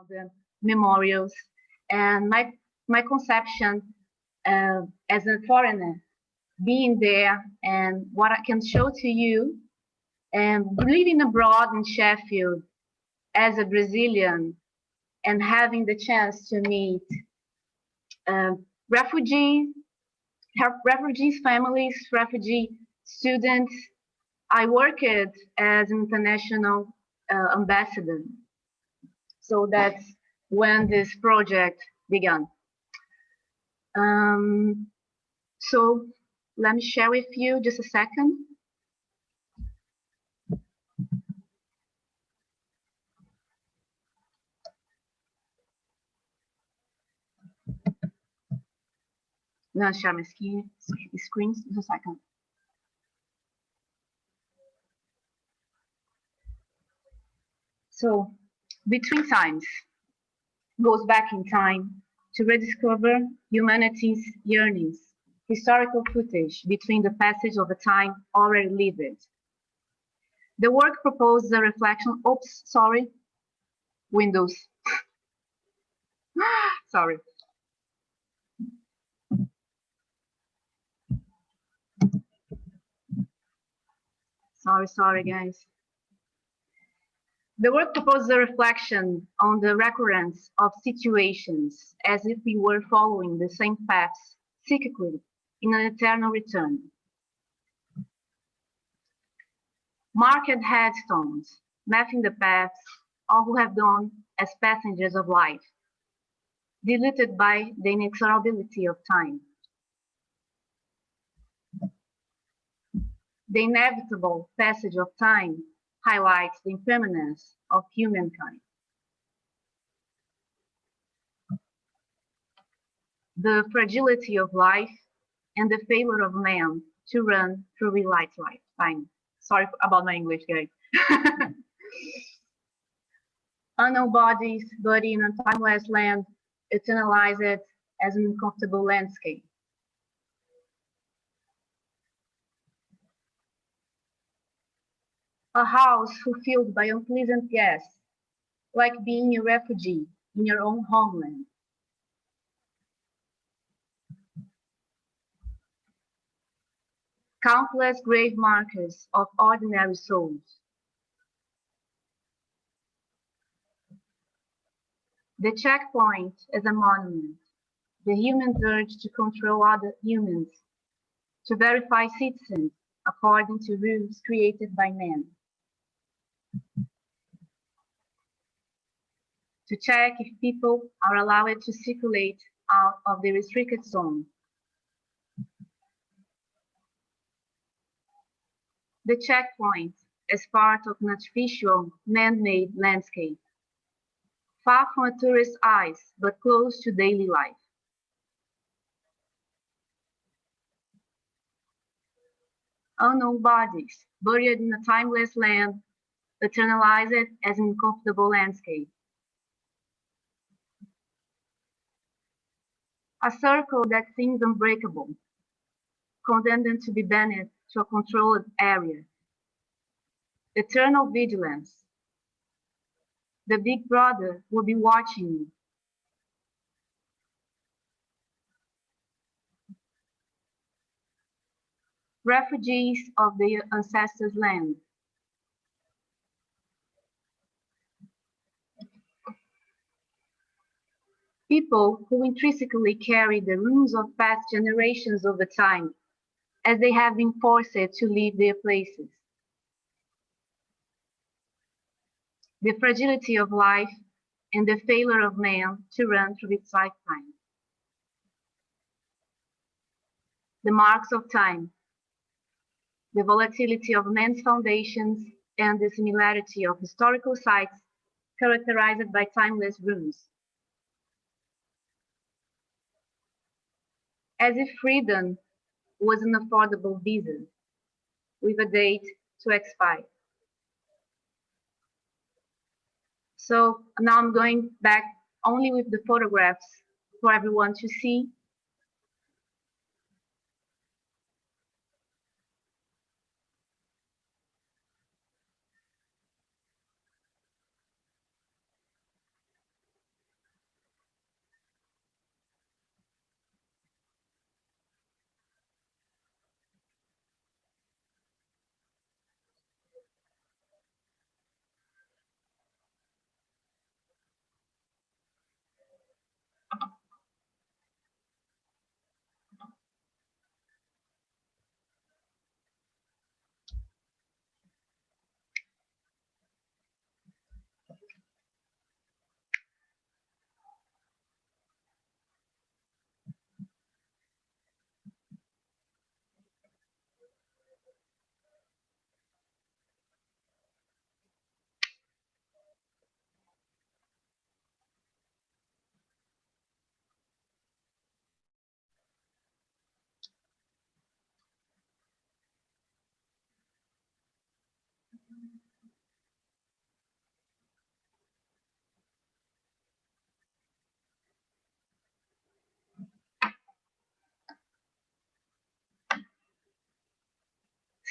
the memorials, and my conception as a foreigner, being there and what I can show to you, and living abroad in Sheffield as a Brazilian and having the chance to meet refugees, families, refugee students. I worked as an international ambassador. So that's when this project began. So let me share with you just a second. I'm gonna share my screen just a second. So between times goes back in time to rediscover humanity's yearnings, historical footage between the passage of a time already lived. The work proposes a reflection, oops, sorry, Windows, sorry. Sorry guys. The work proposes a reflection on the recurrence of situations as if we were following the same paths cyclically in an eternal return. Marked headstones, mapping the paths all who have gone as passengers of life, diluted by the inexorability of time. The inevitable passage of time highlights the impermanence of humankind. The fragility of life and the failure of man to run through real lifetime. Sorry about my English, guys. Unknown bodies, body in a timeless land, eternalized as an uncomfortable landscape. A house fulfilled by unpleasant guests, like being a refugee in your own homeland. Countless grave markers of ordinary souls. The checkpoint as a monument, the human's urge to control other humans, to verify citizens according to rules created by man. To check if people are allowed to circulate out of the restricted zone. The checkpoint as part of an artificial man-made landscape, far from a tourist's eyes, but close to daily life. Unknown bodies, buried in a timeless land, eternalized as an uncomfortable landscape. A circle that seems unbreakable, condemned to be banned to a controlled area. Eternal vigilance. The big brother will be watching you. Refugees of their ancestors' land. People who intrinsically carry the runes of past generations over time, as they have been forced to leave their places. The fragility of life and the failure of man to run through its lifetime. The marks of time, the volatility of man's foundations, and the similarity of historical sites characterized by timeless runes. As if freedom was an affordable visa with a date to expire. So now I'm going back only with the photographs for everyone to see.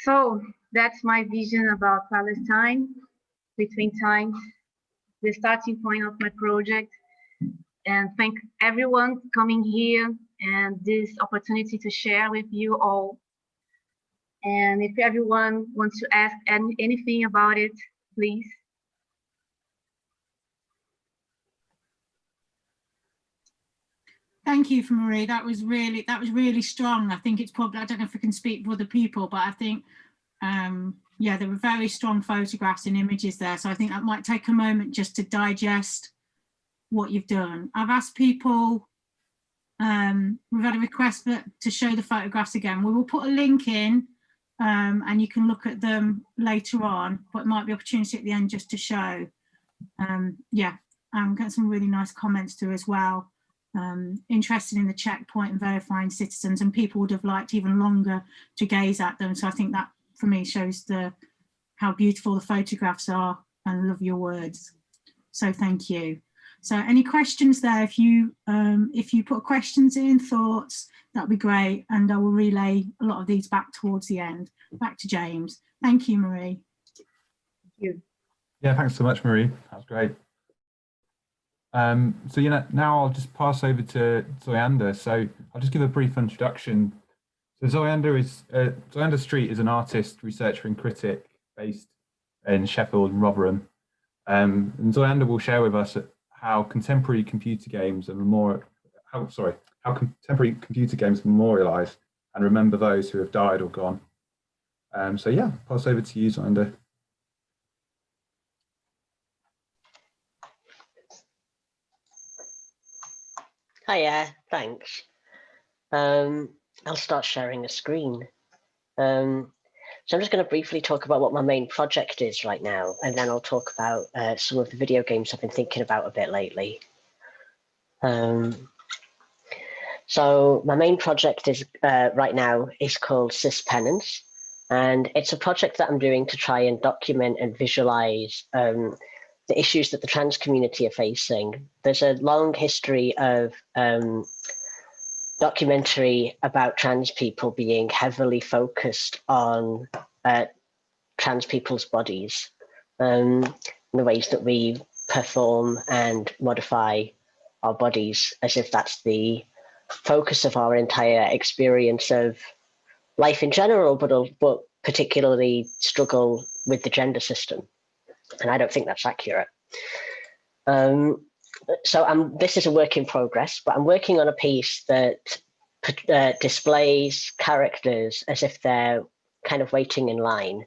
So that's my vision about Palestine between times, the starting point of my project. And thank everyone coming here and this opportunity to share with you all. And if everyone wants to ask anything about it, please. Thank you, Marie. That was really strong. I think it's probably, I don't know if I can speak for other people, but I think, yeah, there were very strong photographs and images there. So I think that might take a moment just to digest what you've done. I've asked people, we've had a request to show the photographs again. We will put a link in and you can look at them later on, but it might be opportunity at the end just to show. Yeah, got some really nice comments too as well. Interested in the checkpoint and verifying citizens, and people would have liked even longer to gaze at them. So I think that for me shows how beautiful the photographs are, and love your words. So thank you. So any questions there? If you put questions in, thoughts, that'd be great, and I will relay a lot of these back towards the end. Back to James. Thank you, Marie. Thank you. Yeah, thanks so much, Marie. That was great. So now I'll just pass over to Zoyander. So I'll just give a brief introduction. So Zoyander Street is an artist, researcher, and critic based in Sheffield and Rotherham. And Zoyander will share with us how contemporary computer games memorialize and remember those who have died or gone. So yeah, pass over to you, Zoyander. Hiya, thanks. I'll start sharing a screen. So I'm just going to briefly talk about what my main project is right now, and then I'll talk about some of the video games I've been thinking about a bit lately. So my main project is right now is called Cis Penance, and it's a project that I'm doing to try and document and visualize the issues that the trans community are facing. There's a long history of documentary about trans people being heavily focused on trans people's bodies, the ways that we perform and modify our bodies, as if that's the focus of our entire experience of life in general, but particularly struggle with the gender system. And I don't think that's accurate. So this is a work in progress, but I'm working on a piece that displays characters as if they're kind of waiting in line.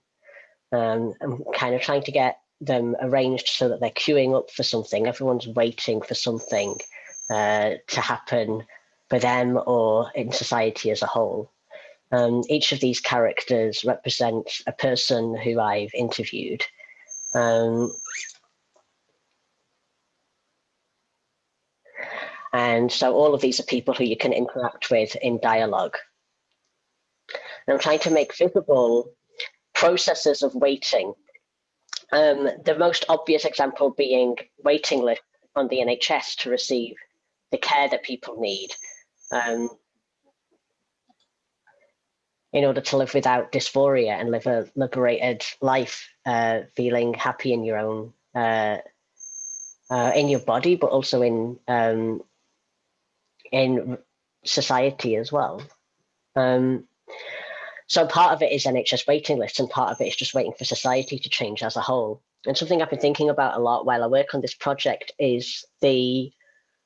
I'm kind of trying to get them arranged so that they're queuing up for something. Everyone's waiting for something to happen for them or in society as a whole. Each of these characters represents a person who I've interviewed. And so all of these are people who you can interact with in dialogue. And I'm trying to make visible processes of waiting. The most obvious example being waiting lists on the NHS to receive the care that people need in order to live without dysphoria and live a liberated life, feeling happy in your own, in your body, but also in society as well. So part of it is NHS waiting lists, and part of it is just waiting for society to change as a whole. And something I've been thinking about a lot while I work on this project is the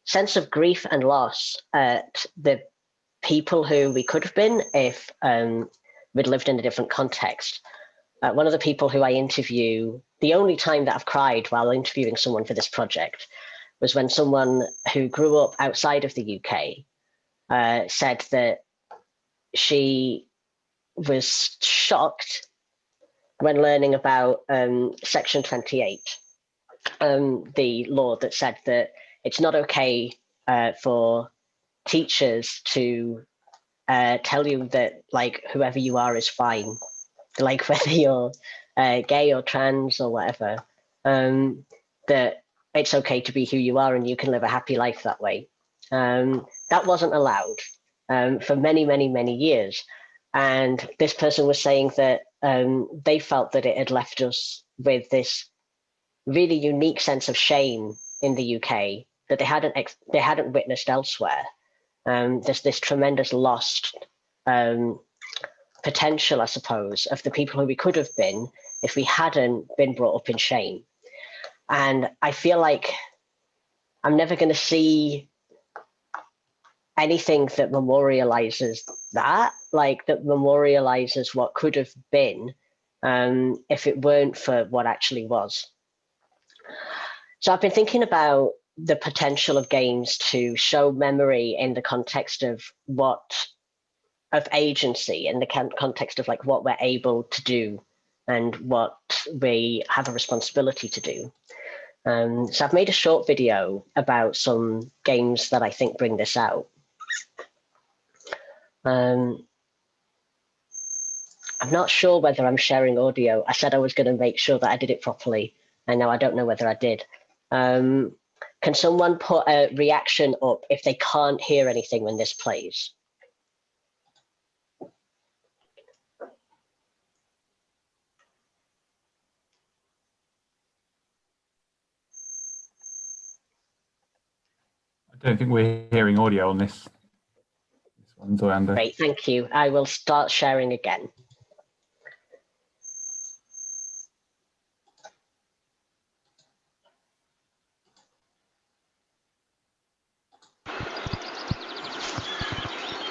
sense of grief and loss at the people who we could have been if we'd lived in a different context. One of the people who I interview, the only time that I've cried while interviewing someone for this project was when someone who grew up outside of the UK said that she was shocked when learning about Section 28, the law that said that it's not okay for teachers to tell you that like whoever you are is fine, like whether you're gay or trans or whatever, that it's okay to be who you are and you can live a happy life that way. That wasn't allowed for many, many, many years. And this person was saying that they felt that it had left us with this really unique sense of shame in the UK that they hadn't witnessed elsewhere. There's this tremendous lost potential, I suppose, of the people who we could have been if we hadn't been brought up in shame. And I feel like I'm never going to see anything that memorializes that, like that memorializes what could have been if it weren't for what actually was. So I've been thinking about the potential of games to show memory in the context of agency, in the context of like what we're able to do and what we have a responsibility to do. So I've made a short video about some games that I think bring this out. I'm not sure whether I'm sharing audio. I said I was going to make sure that I did it properly, and now I don't know whether I did. Can someone put a reaction up if they can't hear anything when this plays? I don't think we're hearing audio on this one, Zoyander. Great, thank you. I will start sharing again.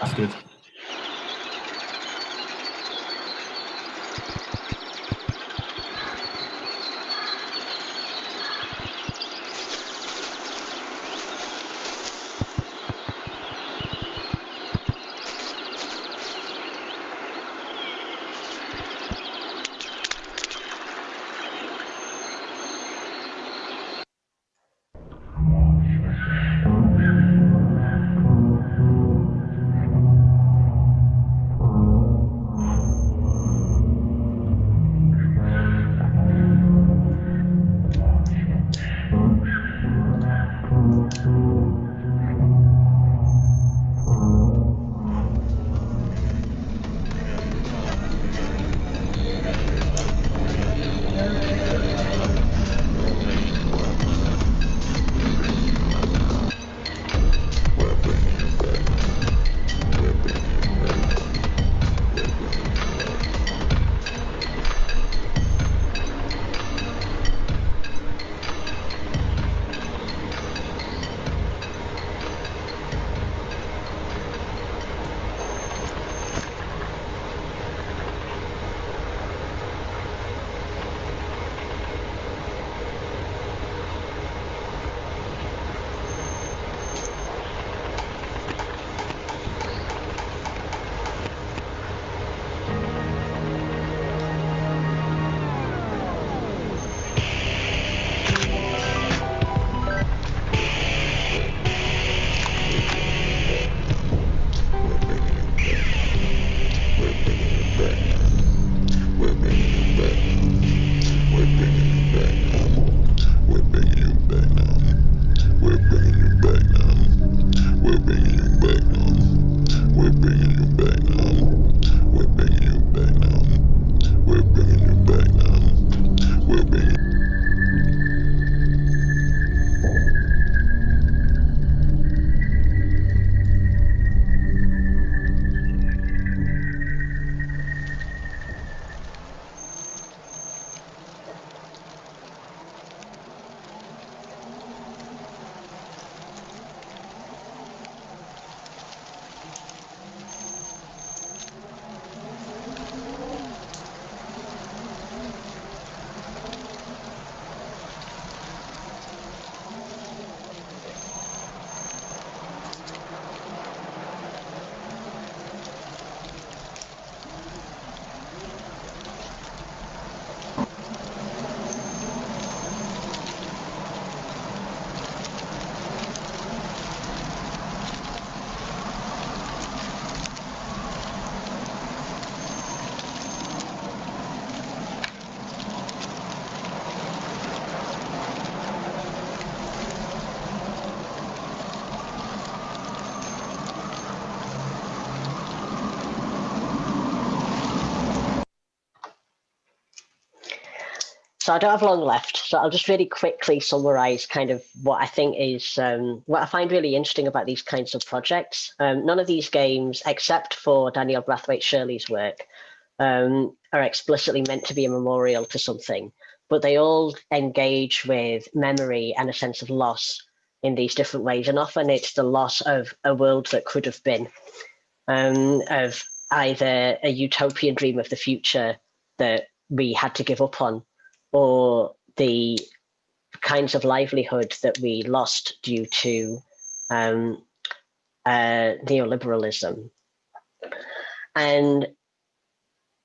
That's good. So I don't have long left, so I'll just really quickly summarize kind of what I think is, what I find really interesting about these kinds of projects. None of these games, except for Danielle Brathwaite-Shirley's work, are explicitly meant to be a memorial to something, but they all engage with memory and a sense of loss in these different ways. And often it's the loss of a world that could have been, of either a utopian dream of the future that we had to give up on, or the kinds of livelihood that we lost due to neoliberalism. And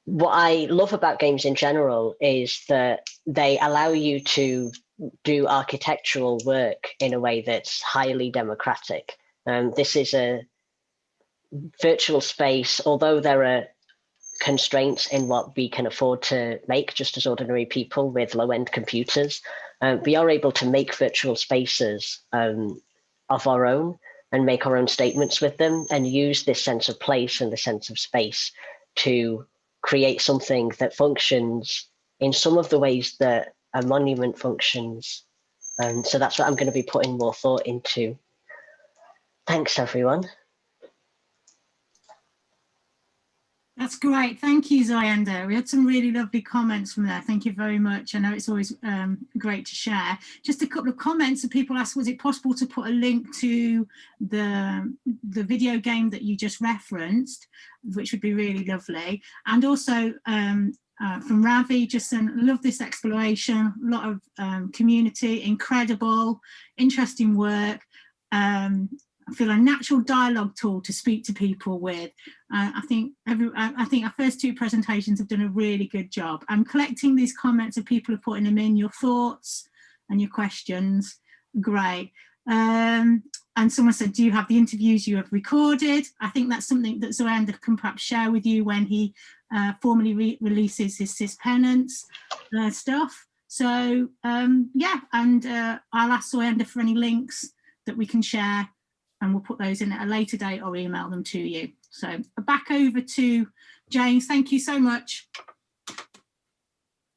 what I love about games in general is that they allow you to do architectural work in a way that's highly democratic. This is a virtual space, although there are constraints in what we can afford to make just as ordinary people with low-end computers. We are able to make virtual spaces of our own and make our own statements with them, and use this sense of place and the sense of space to create something that functions in some of the ways that a monument functions. And so that's what I'm going to be putting more thought into. Thanks, everyone. That's great. Thank you, Zoyander. We had some really lovely comments from there. Thank you very much. I know it's always great to share. Just a couple of comments that people asked, was it possible to put a link to the video game that you just referenced, which would be really lovely. And also from Ravi, just saying, love this exploration, a lot of community, incredible, interesting work. I feel a natural dialogue tool to speak to people with. I think our first two presentations have done a really good job. I'm collecting these comments of people are putting them in, your thoughts and your questions. Great. And someone said, do you have the interviews you have recorded? I think that's something that Zoyander can perhaps share with you when he formally releases his cis penance stuff. So yeah, and I'll ask Zoyander for any links that we can share, and we'll put those in at a later date or email them to you. So back over to James. Thank you so much.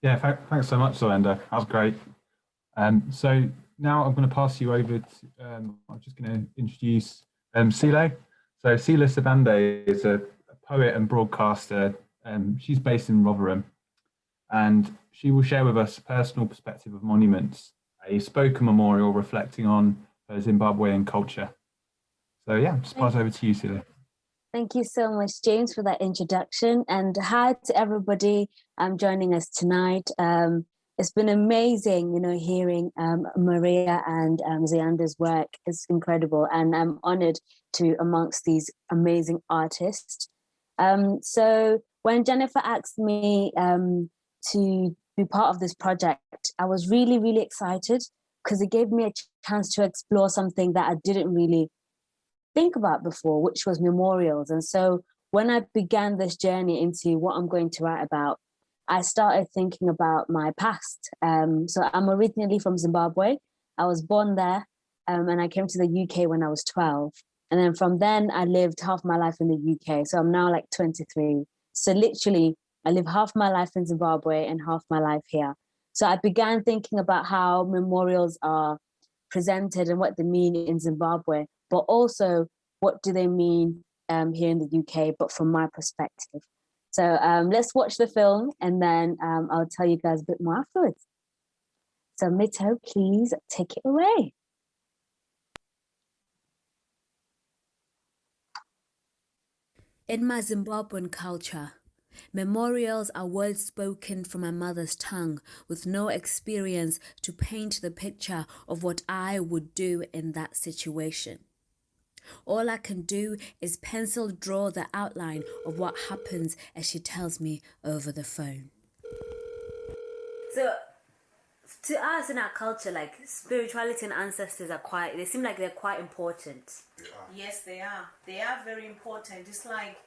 Yeah, thanks so much, Zoyander. That was great. So now I'm going to pass you over to, I'm just going to introduce Sile. So Sile Sibanda is a poet and broadcaster. She's based in Rotherham, and she will share with us a personal perspective of monuments, a spoken memorial reflecting on her Zimbabwean culture. So yeah, just pass over to you, Sile. Thank you so much, James, for that introduction. And hi to everybody joining us tonight. It's been amazing, hearing Maria and Zoyander's work. It's incredible. And I'm honored to amongst these amazing artists. So when Jennifer asked me to be part of this project, I was really, really excited because it gave me a chance to explore something that I didn't really think about before, which was memorials. And so when I began this journey into what I'm going to write about, I started thinking about my past. So I'm originally from Zimbabwe. I was born there, and I came to the UK when I was 12. And then from then I lived half my life in the UK. So I'm now like 23. So literally I live half my life in Zimbabwe and half my life here. So I began thinking about how memorials are presented and what they mean in Zimbabwe, but also what do they mean here in the UK, but from my perspective. So let's watch the film, and then I'll tell you guys a bit more afterwards. So Mito, please take it away. In my Zimbabwean culture, memorials are words spoken from my mother's tongue with no experience to paint the picture of what I would do in that situation. All I can do is pencil draw the outline of what happens as she tells me over the phone. So, to us in our culture, like spirituality and ancestors they seem like they're quite important. Yes, they are. They are very important. It's like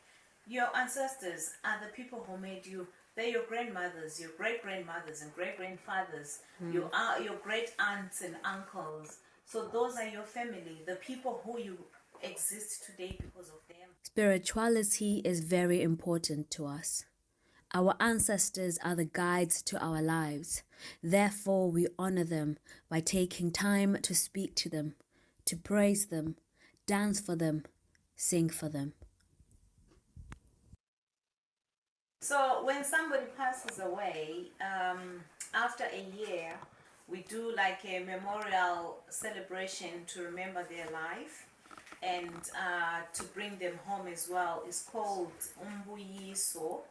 your ancestors are the people who made you. They're your grandmothers, your great-grandmothers and great-grandfathers. You are your great aunts and uncles. So those are your family, the people who you exist today because of them. Spirituality is very important to us. Our ancestors are the guides to our lives. Therefore, we honor them by taking time to speak to them, to praise them, dance for them, sing for them. So when somebody passes away, after a year, we do like a memorial celebration to remember their life and to bring them home as well. It's called umbuyiso.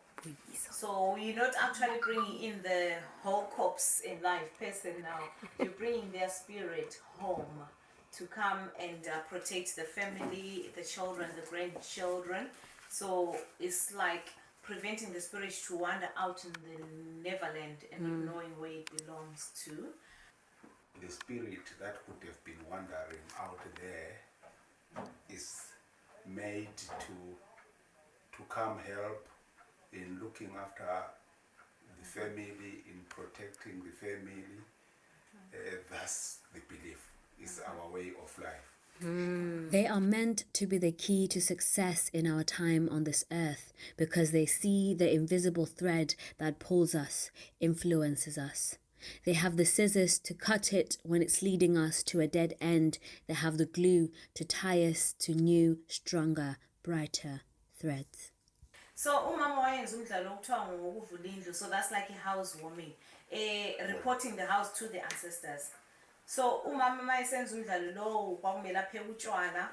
So you're not actually bringing in the whole corpse in life person now. You're bringing their spirit home to come and protect the family, the children, the grandchildren. So it's like preventing the spirit to wander out in the Neverland and not knowing where it belongs to. The spirit that could have been wandering out there is made to come help in looking after the family, in protecting the family. That's the belief. It's our way of life. They are meant to be the key to success in our time on this earth because they see the invisible thread that pulls us, influences us. They have the scissors to cut it when it's leading us to a dead end. They have the glue to tie us to new, stronger, brighter threads. So umama wayenza umdlalo okuthiwa ngokuvula indlu, so that's like a housewarming, reporting the house to the ancestors. So umama mayesenza umdlalo lowo kwakumele apheke utshwala,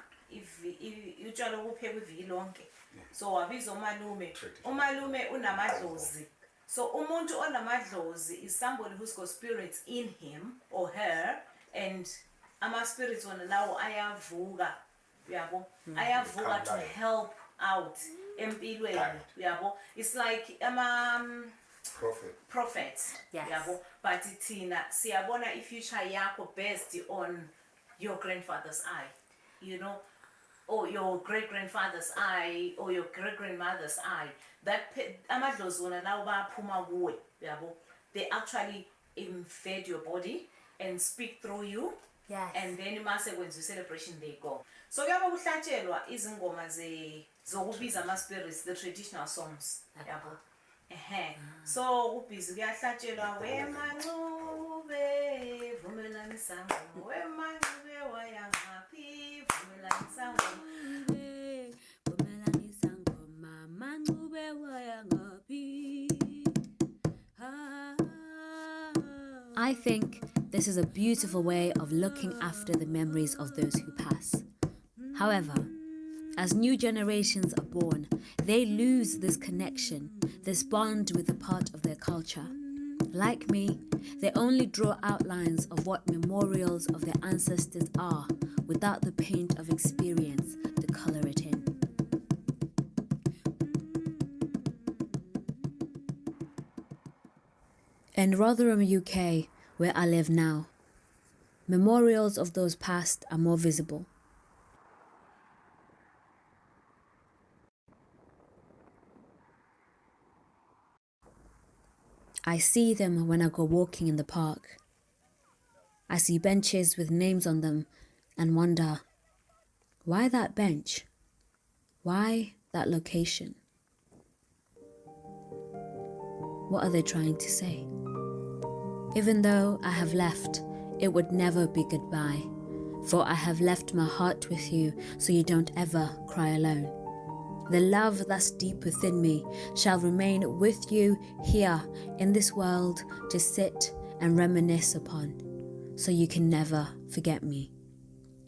utshwala obuphekwa iviki lonke. So wabiza umalume unamadlozi. So umuntu onamadlozi is somebody who's got spirits in him or her, and ama spirits wona lawo ayavuka, uyabo, ayavuka to help out empilweni, uyabo. It's like prophets, Yes. uyabo. But thina siyabona ifuture yakho based on your grandfather's eye, you know, or your great-grandfather's eye, or your great-grandmother's eye. That amadlozi wona lawo baphuma kuwe, uyabo. They actually invade your body and speak through you. Yes. And then mase when you celebration they go. So kuyabe kuhlatshelwa izingoma zokubiza ama spirits, the traditional songs, yabo. So kubhizi kuyahlatshelwa wemanxube vumelanisa ngoma, wemanxube wayangaphi vumelanisa ngoma. I think this is a beautiful way of looking after the memories of those who pass. However, as new generations are born, they lose this connection, this bond with a part of their culture. Like me, they only draw outlines of what memorials of their ancestors are without the paint of experience to colour it in. In Rotherham, UK, where I live now, memorials of those past are more visible. I see them when I go walking in the park. I see benches with names on them and wonder, why that bench? Why that location? What are they trying to say? Even though I have left, it would never be goodbye, for I have left my heart with you so you don't ever cry alone. The love that's deep within me shall remain with you here in this world to sit and reminisce upon, so you can never forget me.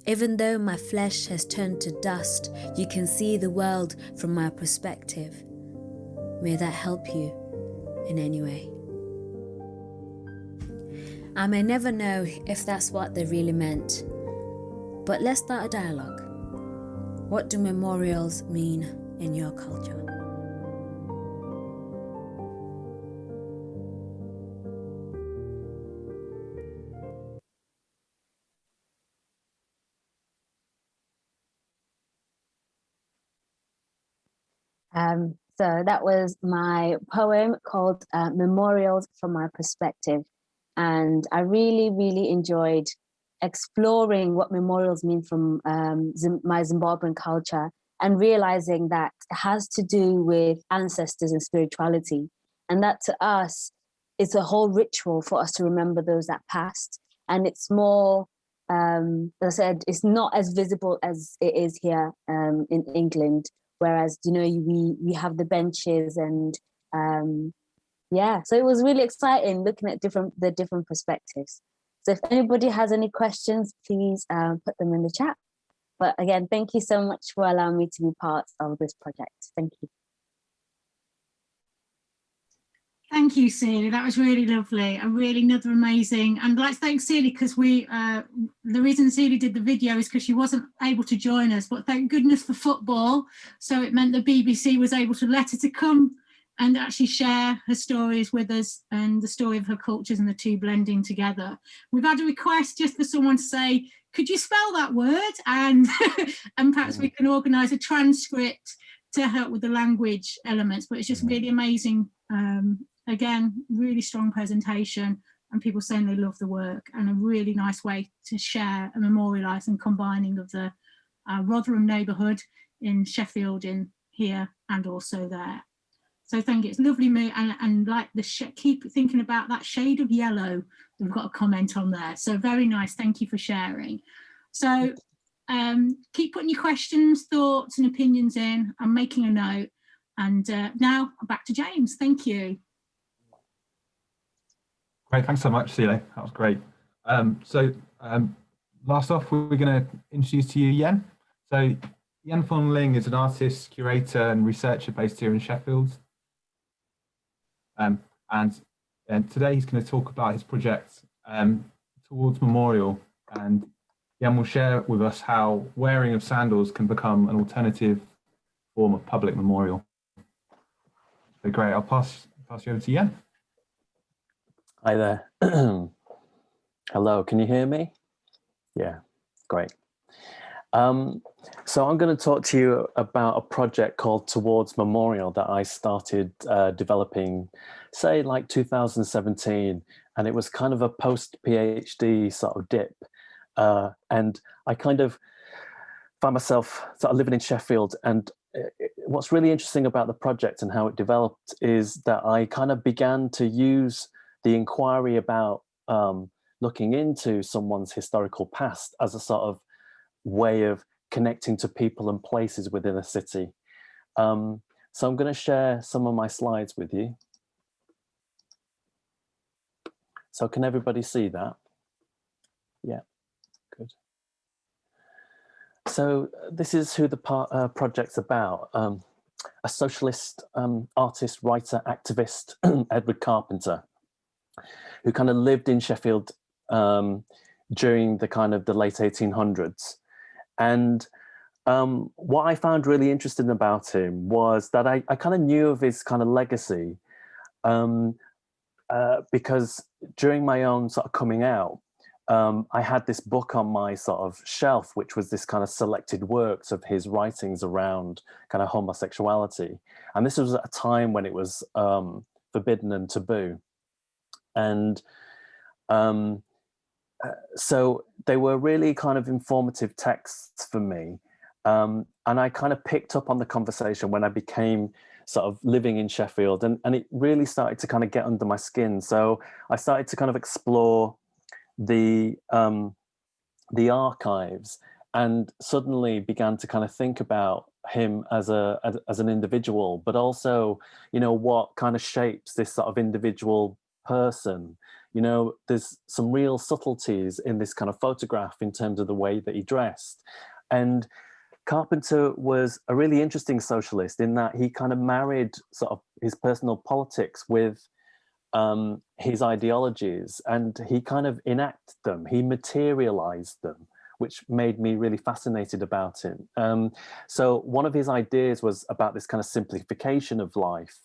Even though my flesh has turned to dust, you can see the world from my perspective. May that help you in any way. I may never know if that's what they really meant, but let's start a dialogue. What do memorials mean in your culture? So that was my poem called Memorials from My Perspective. And I really, really enjoyed exploring what memorials mean from my Zimbabwean culture and realizing that it has to do with ancestors and spirituality. And that to us is a whole ritual for us to remember those that passed. And it's more, as I said, it's not as visible as it is here in England. Whereas, you know, we have the benches and yeah, so it was really exciting looking at the different perspectives. So if anybody has any questions, please put them in the chat. But again, thank you so much for allowing me to be part of this project. Thank you. Thank you, Celia. That was really lovely and really another amazing. And I'd like to thank Celia because the reason Celia did the video is because she wasn't able to join us, but thank goodness for football. So it meant the BBC was able to let her to come and actually share her stories with us and the story of her cultures and the two blending together. We've had a request just for someone to say, could you spell that word? And, and perhaps we can organise a transcript to help with the language elements, but it's just really amazing. Again, really strong presentation and people saying they love the work and a really nice way to share and memorialise and combining of the Rotherham neighbourhood in Sheffield in here and also there. So thank you, it's lovely and like keep thinking about that shade of yellow. We've got a comment on there, so very nice, thank you for sharing. So keep putting your questions, thoughts and opinions in. I'm making a note and now back to James, thank you. Great, thanks so much, Sile. That was great. Last off, we're going to introduce to you Yuen. So Yuen Fong Ling is an artist, curator and researcher based here in Sheffield. And today he's going to talk about his project Towards Memorial, and Yuen will share with us how wearing of sandals can become an alternative form of public memorial. So great, I'll pass you over to Yuen. Hi there. Hello, can you hear me? Yeah, great. So I'm going to talk to you about a project called Towards Memorial that I started developing, say like 2017, and it was kind of a post-PhD sort of dip. And I kind of found myself sort of living in Sheffield, and what's really interesting about the project and how it developed is that I kind of began to use the inquiry about looking into someone's historical past as a sort of way of connecting to people and places within a city. So I'm going to share some of my slides with you. So can everybody see that? Yeah, good. So this is who the project's about. A socialist artist, writer, activist, Edward Carpenter, who kind of lived in Sheffield during the kind of the late 1800s. And what I found really interesting about him was that I kind of knew of his kind of legacy because during my own sort of coming out, I had this book on my sort of shelf, which was this kind of selected works of his writings around kind of homosexuality. And this was at a time when it was forbidden and taboo. And so they were really kind of informative texts for me. And I kind of picked up on the conversation when I became sort of living in Sheffield, and it really started to kind of get under my skin. So I started to kind of explore the archives and suddenly began to kind of think about him as an individual, but also, you know, what kind of shapes this sort of individual person. You know, there's some real subtleties in this kind of photograph in terms of the way that he dressed. And Carpenter was a really interesting socialist in that he kind of married sort of his personal politics with his ideologies, and he kind of enacted them, he materialized them, which made me really fascinated about him. So one of his ideas was about this kind of simplification of life,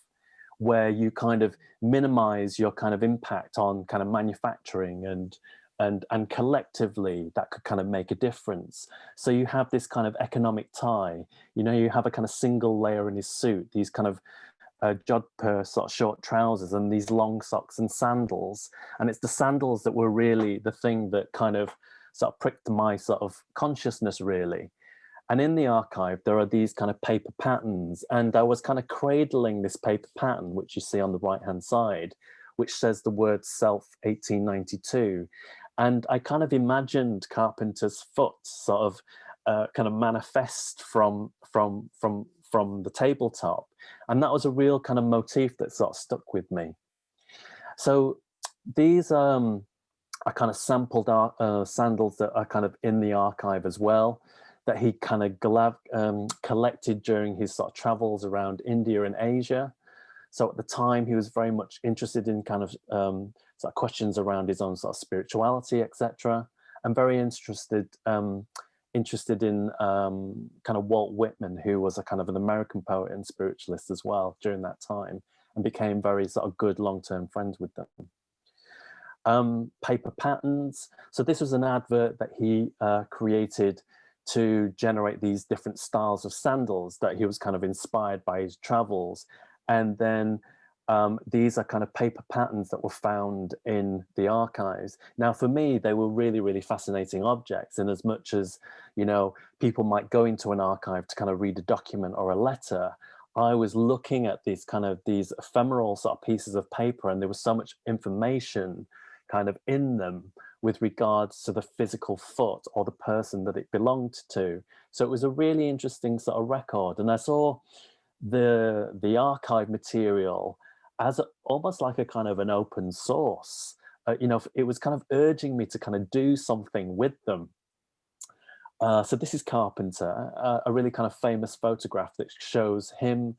where you kind of minimize your kind of impact on kind of manufacturing and collectively that could kind of make a difference. So you have this kind of economic tie, you know, you have a kind of single layer in his suit, these kind of jodhpur sort of short trousers and these long socks and sandals. And it's the sandals that were really the thing that kind of sort of pricked my sort of consciousness really. And in the archive, there are these kind of paper patterns. And I was kind of cradling this paper pattern, which you see on the right-hand side, which says the word self 1892. And I kind of imagined Carpenter's foot sort of kind of manifest from the tabletop. And that was a real kind of motif that sort of stuck with me. So these are kind of sampled sandals that are kind of in the archive as well, that he kind of collected during his sort of travels around India and Asia. So at the time, he was very much interested in kind of sort of questions around his own sort of spirituality, etc., and very interested in kind of Walt Whitman, who was a kind of an American poet and spiritualist as well during that time, and became very sort of good long-term friends with them. Paper patterns. So this was an advert that he created to generate these different styles of sandals that he was kind of inspired by his travels. And then these are kind of paper patterns that were found in the archives. Now, for me, they were really, really fascinating objects, in as much as, you know, people might go into an archive to kind of read a document or a letter. I was looking at these ephemeral sort of pieces of paper, and there was so much information kind of in them with regards to the physical foot or the person that it belonged to. So it was a really interesting sort of record. And I saw the archive material as almost like a kind of an open source. You know, it was kind of urging me to kind of do something with them. So this is Carpenter, a really kind of famous photograph that shows him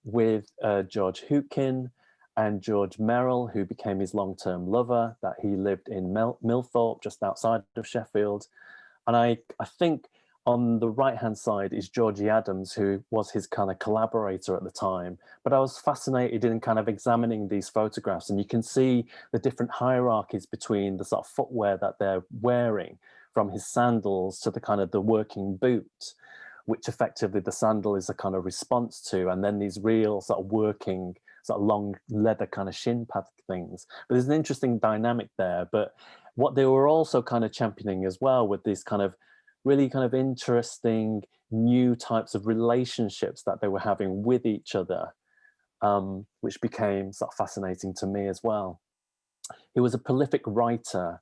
with George Hootkin and George Merrill, who became his long-term lover, that he lived in Millthorpe, just outside of Sheffield. And I think on the right-hand side is Georgie Adams, who was his kind of collaborator at the time. But I was fascinated in kind of examining these photographs, and you can see the different hierarchies between the sort of footwear that they're wearing, from his sandals to the kind of the working boot, which effectively the sandal is a kind of response to, and then these real sort of working, sort of long leather kind of shin pad things. But there's an interesting dynamic there. But what they were also kind of championing as well with these kind of really kind of interesting new types of relationships that they were having with each other, which became sort of fascinating to me as well. He was a prolific writer,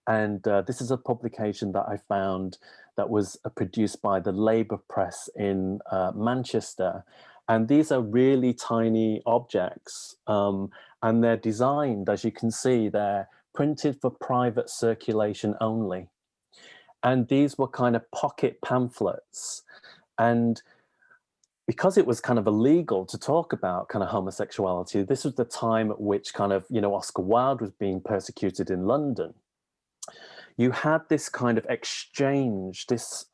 and this is a publication that I found that was produced by the Labour Press in Manchester. And these are really tiny objects, and they're designed, as you can see, they're printed for private circulation only. And these were kind of pocket pamphlets. And because it was kind of illegal to talk about kind of homosexuality, this was the time at which kind of, you know, Oscar Wilde was being persecuted in London. You had this kind of exchange, this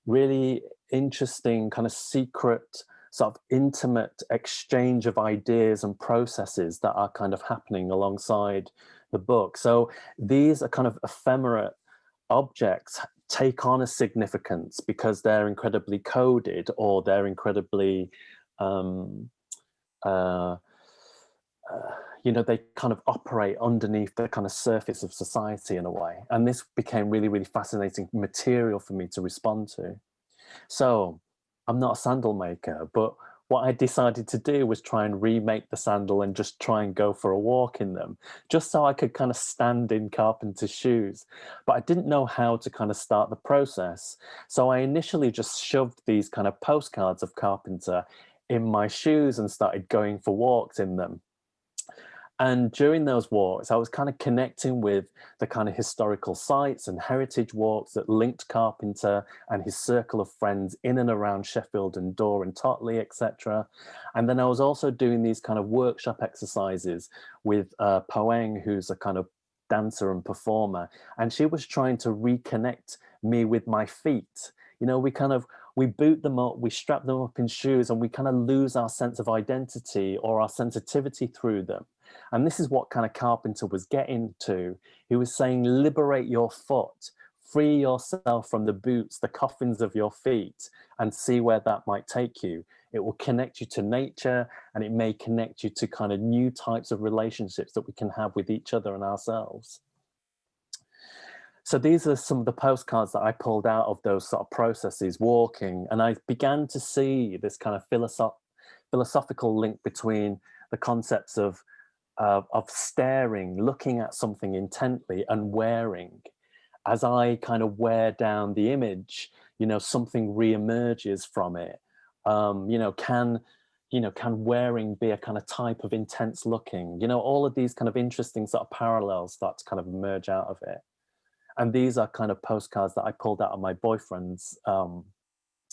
really interesting kind of secret, sort of intimate exchange of ideas and processes that are kind of happening alongside the book. So these are kind of ephemerate objects take on a significance because they're incredibly coded, or they're incredibly, you know, they kind of operate underneath the kind of surface of society in a way. And this became really, really fascinating material for me to respond to. So I'm not a sandal maker, but what I decided to do was try and remake the sandal and just try and go for a walk in them, just so I could kind of stand in Carpenter's shoes. But I didn't know how to kind of start the process. So I initially just shoved these kind of postcards of Carpenter in my shoes and started going for walks in them. And during those walks, I was kind of connecting with the kind of historical sites and heritage walks that linked Carpenter and his circle of friends in and around Sheffield and Dore and Totley, etc. And then I was also doing these kind of workshop exercises with Poeng, who's a kind of dancer and performer. And she was trying to reconnect me with my feet. You know, we boot them up, we strap them up in shoes, and we kind of lose our sense of identity or our sensitivity through them. And this is what kind of Carpenter was getting to. He was saying, liberate your foot, free yourself from the boots, the coffins of your feet, and see where that might take you. It will connect you to nature, and it may connect you to kind of new types of relationships that we can have with each other and ourselves. So these are some of the postcards that I pulled out of those sort of processes, walking, and I began to see this kind of philosophical link between the concepts of staring, looking at something intently, and wearing. As I kind of wear down the image, you know, something reemerges from it. Can wearing be a kind of type of intense looking? You know, all of these kind of interesting sort of parallels start to kind of emerge out of it. And these are kind of postcards that I pulled out of my boyfriend's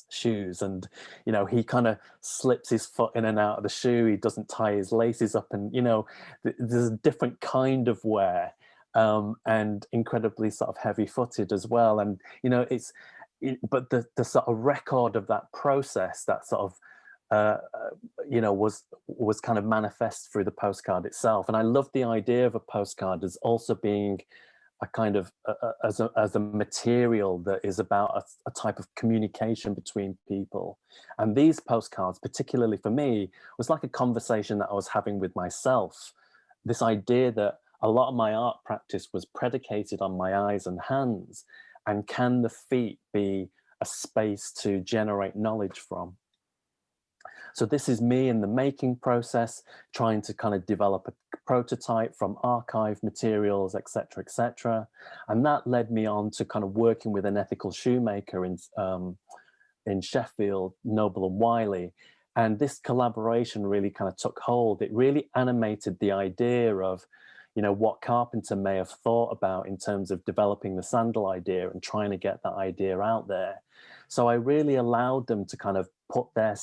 shoes, and you know, he kind of slips his foot in and out of the shoe, he doesn't tie his laces up, and you know, there's a different kind of wear, and incredibly sort of heavy footed as well. And you know, but the sort of record of that process, that sort of you know, was kind of manifest through the postcard itself. And I love the idea of a postcard as also being a kind of as a material that is about a type of communication between people. And these postcards, particularly for me, was like a conversation that I was having with myself. This idea that a lot of my art practice was predicated on my eyes and hands, and can the feet be a space to generate knowledge from? So this is me in the making process, trying to kind of develop a prototype from archive materials, etc., etc. And that led me on to kind of working with an ethical shoemaker in Sheffield, Noble and Wiley. And this collaboration really kind of took hold. It really animated the idea of, you know, what Carpenter may have thought about in terms of developing the sandal idea and trying to get that idea out there. So I really allowed them to kind of put their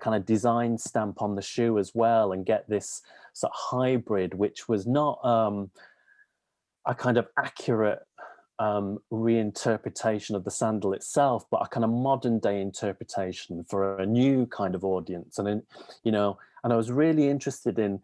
kind of design stamp on the shoe as well, and get this sort of hybrid, which was not a kind of accurate reinterpretation of the sandal itself, but a kind of modern day interpretation for a new kind of audience. And you know, and I was really interested in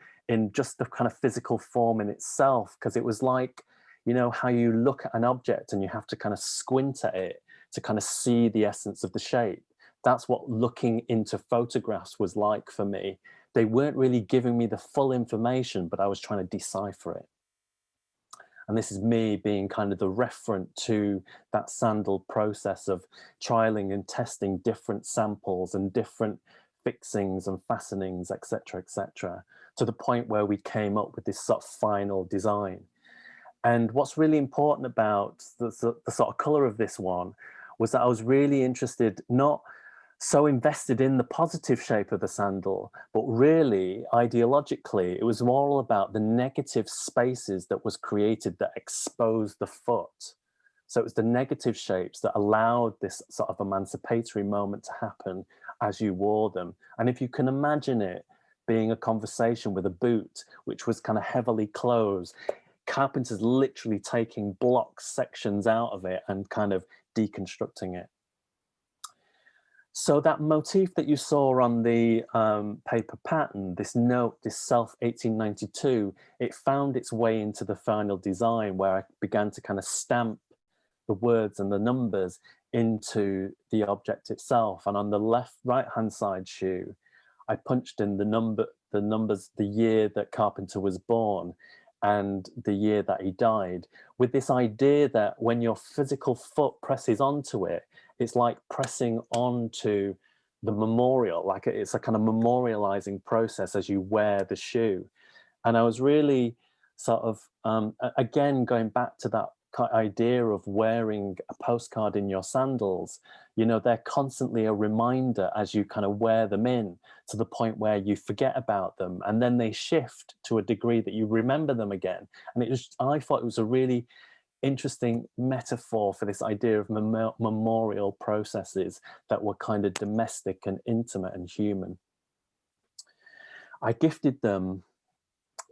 just the kind of physical form in itself, because it was like, you know, how you look at an object and you have to kind of squint at it to kind of see the essence of the shape. That's what looking into photographs was like for me. They weren't really giving me the full information, but I was trying to decipher it. And this is me being kind of the referent to that sandal process of trialing and testing different samples and different fixings and fastenings, etc., etc., to the point where we came up with this sort of final design. And what's really important about the sort of color of this one was that I was really interested, not so invested in the positive shape of the sandal, but really ideologically, it was more all about the negative spaces that was created that exposed the foot. So it was the negative shapes that allowed this sort of emancipatory moment to happen as you wore them. And if you can imagine it being a conversation with a boot, which was kind of heavily closed, Carpenter's literally taking block sections out of it and kind of deconstructing it. So that motif that you saw on the paper pattern, this note, this self 1892, it found its way into the final design, where I began to kind of stamp the words and the numbers into the object itself. And on the right-hand side shoe, I punched in the numbers, the year that Carpenter was born and the year that he died, with this idea that when your physical foot presses onto it, it's like pressing onto the memorial, like it's a kind of memorializing process as you wear the shoe. And I was really sort of, again, going back to that idea of wearing a postcard in your sandals, you know, they're constantly a reminder as you kind of wear them in, to the point where you forget about them, and then they shift to a degree that you remember them again. And it was, I thought it was a really interesting metaphor for this idea of memorial processes that were kind of domestic and intimate and human. I gifted them,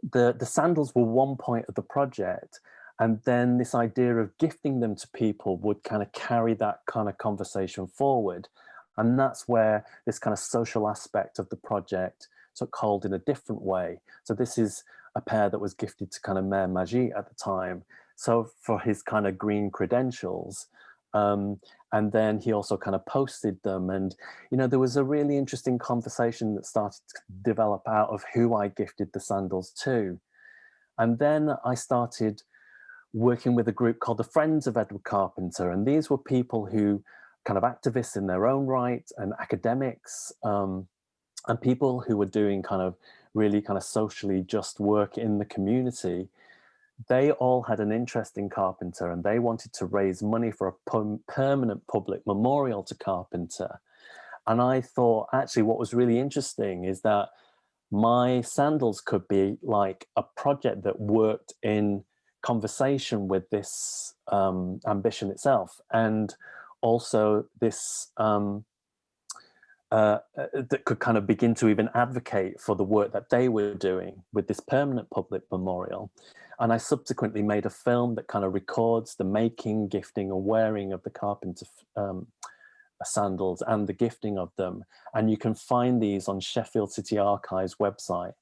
the sandals were one point of the project, and then this idea of gifting them to people would kind of carry that kind of conversation forward. And that's where this kind of social aspect of the project took hold in a different way. So this is a pair that was gifted to kind of Mayor Majid at the time, so for his kind of green credentials. And then he also kind of posted them. And, you know, there was a really interesting conversation that started to develop out of who I gifted the sandals to. And then I started working with a group called the Friends of Edward Carpenter. And these were people who kind of activists in their own right and academics, and people who were doing kind of really kind of socially just work in the community. They all had an interest in Carpenter, and they wanted to raise money for a permanent public memorial to Carpenter. And I thought, actually, what was really interesting is that my Sandels could be like a project that worked in conversation with this ambition itself, and also this that could kind of begin to even advocate for the work that they were doing with this permanent public memorial. And I subsequently made a film that kind of records the making, gifting, and wearing of the Carpenter sandals and the gifting of them. And you can find these on Sheffield City Archives website.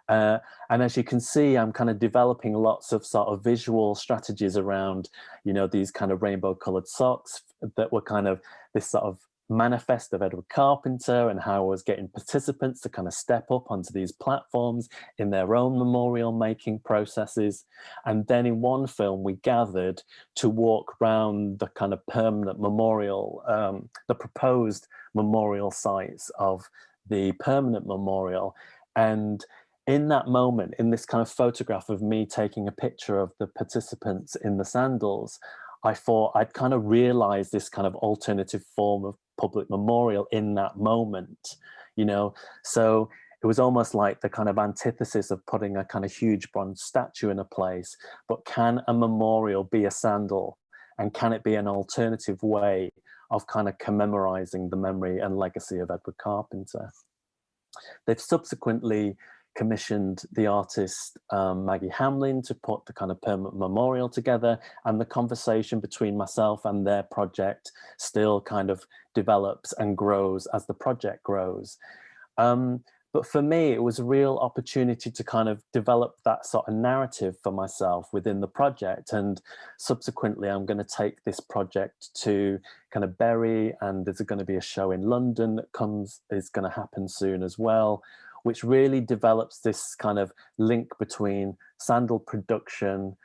And as you can see, I'm kind of developing lots of sort of visual strategies around, you know, these kind of rainbow colored socks that were kind of this sort of manifest of Edward Carpenter, and how I was getting participants to kind of step up onto these platforms in their own memorial making processes. And then in one film, we gathered to walk around the kind of permanent memorial, the proposed memorial sites of the permanent memorial. And in that moment, in this kind of photograph of me taking a picture of the participants in the sandals, I thought I'd kind of realized this kind of alternative form of public memorial in that moment, you know. So it was almost like the kind of antithesis of putting a kind of huge bronze statue in a place, but can a memorial be a sandal? And can it be an alternative way of kind of commemorizing the memory and legacy of Edward Carpenter? They've subsequently commissioned the artist Maggie Hamlin to put the kind of permanent memorial together, and the conversation between myself and their project still kind of develops and grows as the project grows. But for me, it was a real opportunity to kind of develop that sort of narrative for myself within the project. And subsequently, I'm going to take this project to kind of Bury, and there's going to be a show in London that is going to happen soon as well, which really develops this kind of link between sandal production,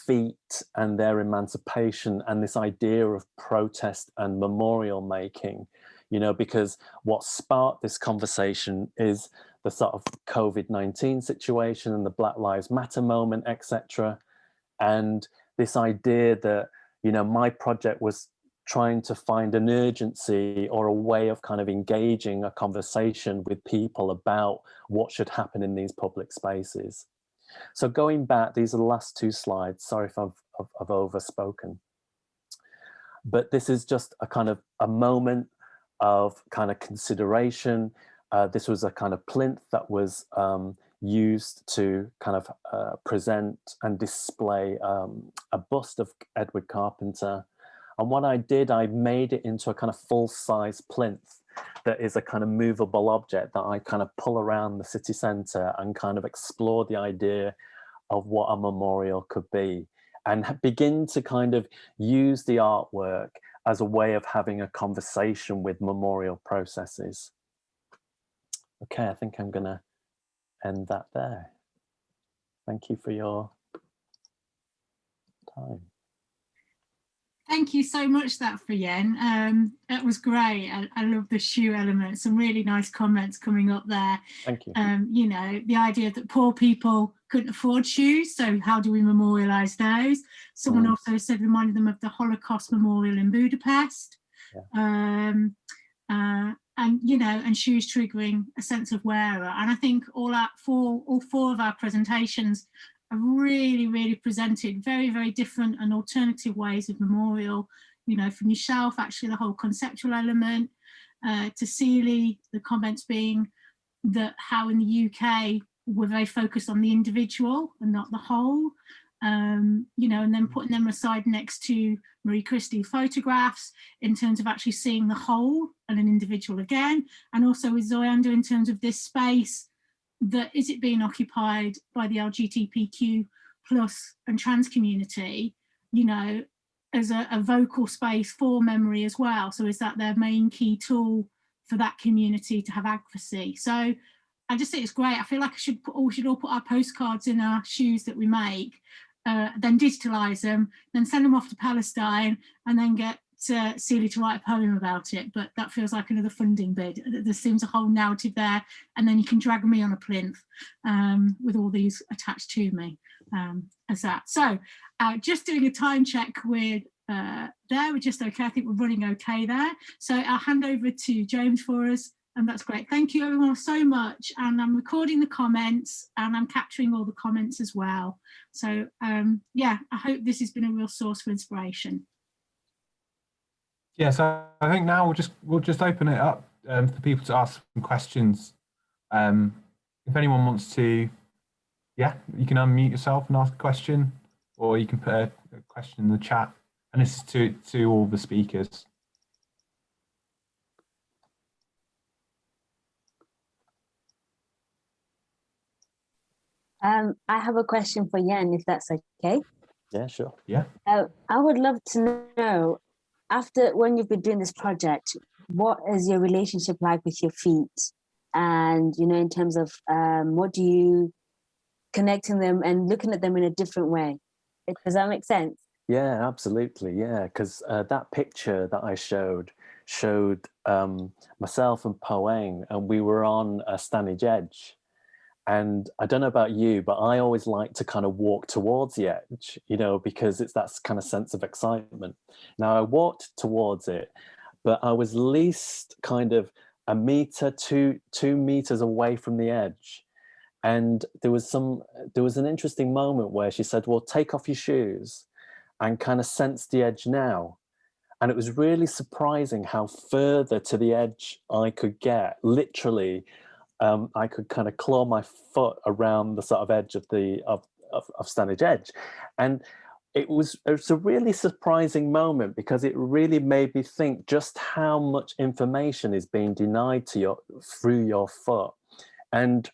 feet and their emancipation, and this idea of protest and memorial making, you know, because what sparked this conversation is the sort of COVID-19 situation and the Black Lives Matter moment, etc. And this idea that, you know, my project was trying to find an urgency or a way of kind of engaging a conversation with people about what should happen in these public spaces. So going back, these are the last two slides. Sorry if I've overspoken. But this is just a kind of a moment of kind of consideration. This was a kind of plinth that was used to kind of present and display a bust of Edward Carpenter. And what I did, I made it into a kind of full-size plinth that is a kind of movable object that I kind of pull around the city centre and kind of explore the idea of what a memorial could be, and begin to kind of use the artwork as a way of having a conversation with memorial processes. Okay, I think I'm going to end that there. Thank you for your time. Thank you so much for Yuen. That was great. I love the shoe element. Some really nice comments coming up there. Thank you. You know, the idea that poor people couldn't afford shoes, so how do we memorialise those? Someone also said, reminded them of the Holocaust Memorial in Budapest. Yeah. And you know, and shoes triggering a sense of wearer. And I think all four of our presentations have really presented very, very different and alternative ways of memorial, you know, from yourself, actually the whole conceptual element, to Sile, the comments being that how in the UK we're very focused on the individual and not the whole, you know, and then putting them aside next to Marie Christie photographs in terms of actually seeing the whole and an individual again, and also with Zoyander in terms of this space, that is it being occupied by the LGBTQ plus and trans community, you know, as a vocal space for memory as well. So is that their main key tool for that community to have advocacy? So I just think it's great. I feel like we should all put our postcards in our shoes that we make, then digitalise them, then send them off to Palestine, and then get Sile to write a poem about it. But that feels like another funding bid. There seems a whole narrative there, and then you can drag me on a plinth with all these attached to me as that. So just doing a time check with there, we're just okay. I think we're running okay there. So I'll hand over to James for us. And that's great. Thank you everyone so much. And I'm recording the comments and I'm capturing all the comments as well. So yeah, I hope this has been a real source for inspiration. Yeah, so I think now we'll just open it up for people to ask some questions. If anyone wants to, yeah, you can unmute yourself and ask a question, or you can put a question in the chat. And this is to all the speakers. I have a question for Yuen, if that's okay. Yeah, sure. Yeah. I would love to know, after when you've been doing this project, what is your relationship like with your feet? And, you know, in terms of what do you connecting them and looking at them in a different way? Does that make sense? Yeah, absolutely. Yeah, because that picture that I showed myself and Poeng, and we were on a Stanage Edge. And I don't know about you, but I always like to kind of walk towards the edge, you know, because it's that kind of sense of excitement. Now I walked towards it, but I was least kind of a meter, two meters away from the edge. And there was an interesting moment where she said, well, take off your shoes and kind of sense the edge now. And it was really surprising how further to the edge I could get. Literally, I could kind of claw my foot around the sort of edge of the of Stanage Edge. And it was a really surprising moment, because it really made me think just how much information is being denied to you through your foot. And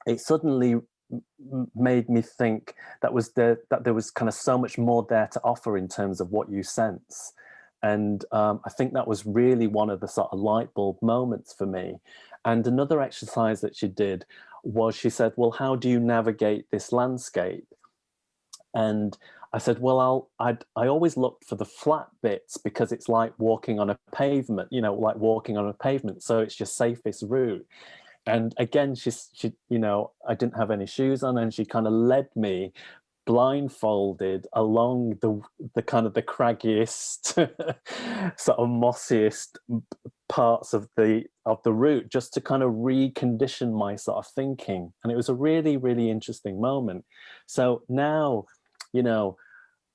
it suddenly made me think that there was kind of so much more there to offer in terms of what you sense. And I think that was really one of the sort of light bulb moments for me. And another exercise that she did was, she said, well, how do you navigate this landscape? And I said, well, I always looked for the flat bits, because it's like walking on a pavement, you know, like walking on a pavement. So it's your safest route. And again, she, you know, I didn't have any shoes on, and she kind of led me blindfolded along the kind of the craggiest, sort of mossiest parts of the route, just to kind of recondition my sort of thinking. And it was a really, really interesting moment. So now, you know,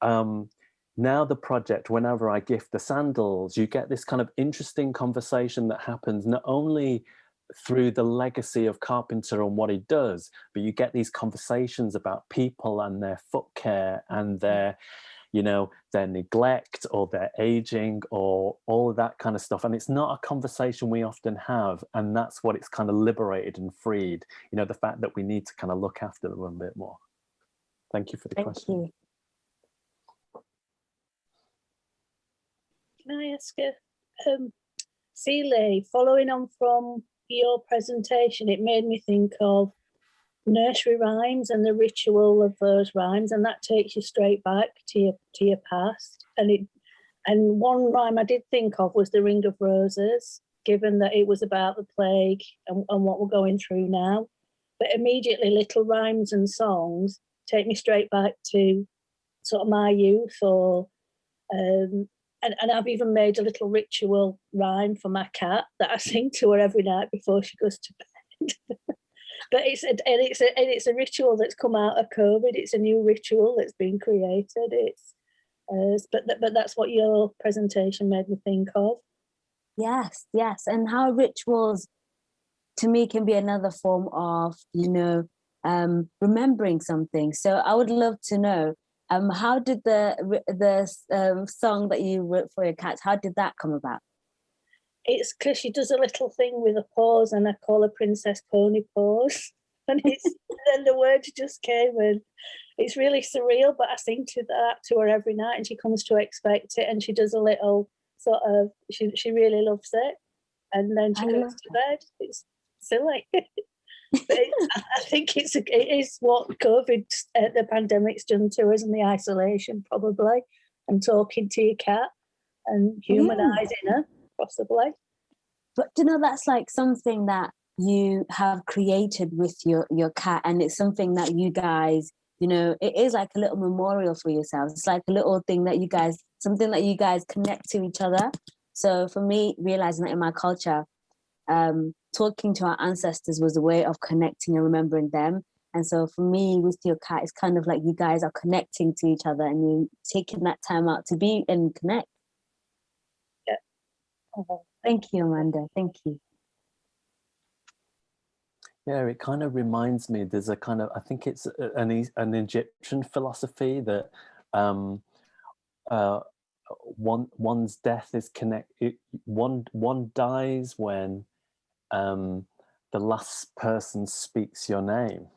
now the project, whenever I gift the sandals, you get this kind of interesting conversation that happens not only through the legacy of Carpenter and what he does, but you get these conversations about people and their foot care and their, you know, their neglect or their aging or all of that kind of stuff. And it's not a conversation we often have, and that's what it's kind of liberated and freed, you know, the fact that we need to kind of look after them a bit more. Thank you for the question. Can I ask Sile, following on from your presentation, it made me think of nursery rhymes and the ritual of those rhymes, and that takes you straight back to your past. And one rhyme I did think of was the Ring of Roses, given that it was about the plague and what we're going through now. But immediately, little rhymes and songs take me straight back to sort of my youth, or and I've even made a little ritual rhyme for my cat that I sing to her every night before she goes to bed. But it's a ritual that's come out of COVID. It's a new ritual that's been created. But that's what your presentation made me think of. Yes, and how rituals, to me, can be another form of, you know, remembering something. So I would love to know, how did the song that you wrote for your cat, how did that come about? It's because she does a little thing with a pause, and I call her Princess Pony Pause. And then the words just came, and it's really surreal, but I sing to her every night, and she comes to expect it, and she does a little sort of, she really loves it. And then she goes to bed. It's silly. I think it is what COVID, the pandemic's done to us, and the isolation probably, and talking to your cat and humanising her possibly. But that's like something that you have created with your cat, and it's something that you guys, it is like a little memorial for yourselves. It's like a little thing that something that you guys connect to each other. So for me, realizing that in my culture, talking to our ancestors was a way of connecting and remembering them. And so for me, with your cat, it's kind of like you guys are connecting to each other, and you're taking that time out to be and connect. Yeah. Oh. Thank you, Amanda. Thank you. Yeah, it kind of reminds me, there's a kind of, I think it's an Egyptian philosophy that one's death is one dies when the last person speaks your name.